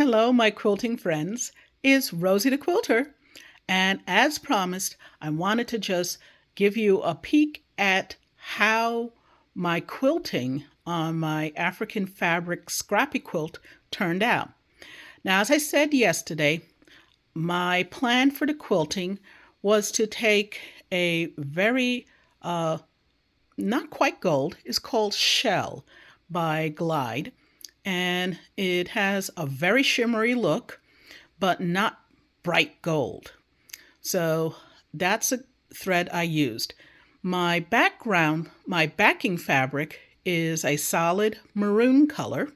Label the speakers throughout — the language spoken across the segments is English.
Speaker 1: Hello, my quilting friends. It's Rosie the Quilter. And as promised, I wanted to just give you a peek at how my quilting on my African fabric Scrappy Quilt turned out. Now, as I said yesterday, my plan for the quilting was to take a very, not quite gold, it's called Shell by Glide, and it has a very shimmery look, but not bright gold. So that's a thread I used. My backing fabric is a solid maroon color.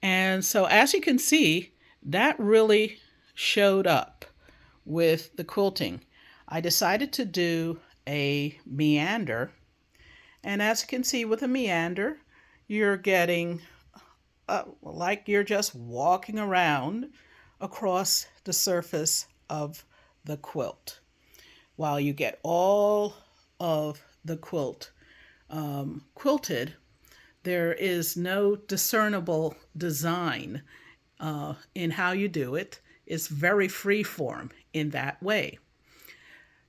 Speaker 1: And so as you can see, that really showed up with the quilting. I decided to do a meander. And as you can see with a meander, you're getting like you're just walking around across the surface of the quilt. While you get all of the quilt quilted, there is no discernible design in how you do it. It's very free form in that way.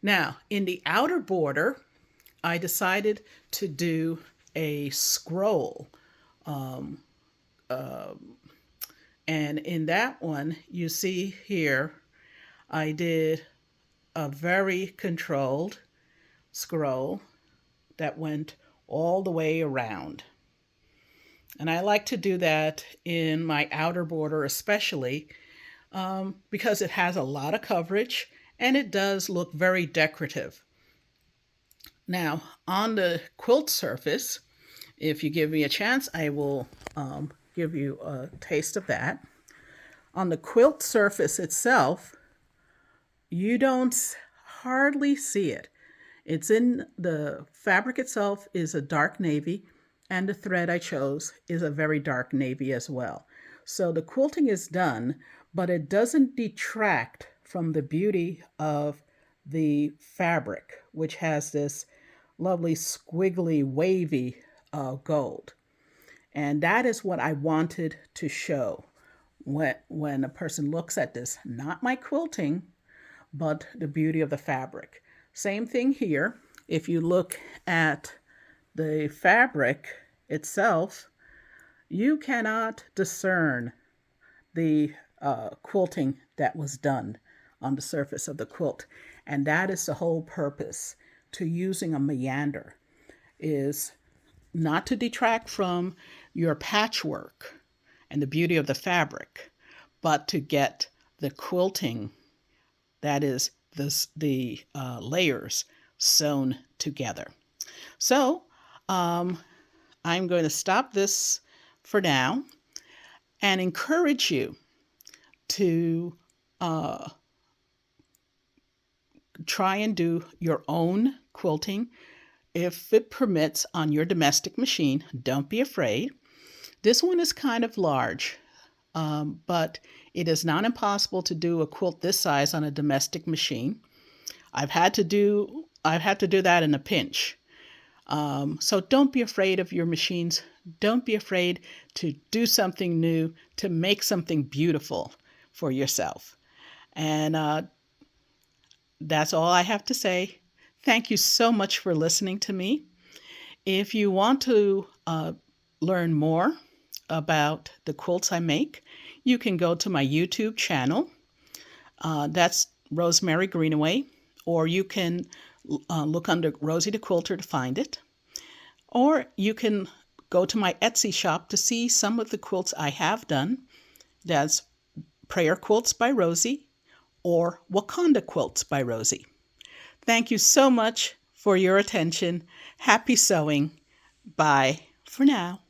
Speaker 1: Now, in the outer border, I decided to do a scroll. Um, and in that one, you see here, I did a very controlled scroll that went all the way around. And I like to do that in my outer border especially because it has a lot of coverage and it does look very decorative. Now, on the quilt surface, if you give me a chance, I will give you a taste of that. On the quilt surface itself, you don't hardly see it. It's in the fabric itself is a dark navy, and the thread I chose is a very dark navy as well. So the quilting is done, but it doesn't detract from the beauty of the fabric, which has this lovely squiggly wavy gold. And that is what I wanted to show when a person looks at this, not my quilting, but the beauty of the fabric. Same thing here. If you look at the fabric itself, you cannot discern the quilting that was done on the surface of the quilt. And that is the whole purpose to using a meander, is not to detract from your patchwork and the beauty of the fabric, but to get the quilting, that is the layers sewn together. So I'm going to stop this for now and encourage you to try and do your own quilting if it permits on your domestic machine. Don't be afraid. This one is kind of large, but it is not impossible to do a quilt this size on a domestic machine. I've had to do that in a pinch. So don't be afraid of your machines. Don't be afraid to do something new, to make something beautiful for yourself. And that's all I have to say. Thank you so much for listening to me. If you want to learn more about the quilts I make, you can go to my YouTube channel. That's Rosemary Greenaway, or you can look under Rosie the Quilter to find it. Or you can go to my Etsy shop to see some of the quilts I have done. That's Prayer Quilts by Rosie or Wakanda Quilts by Rosie. Thank you so much for your attention. Happy sewing. Bye for now.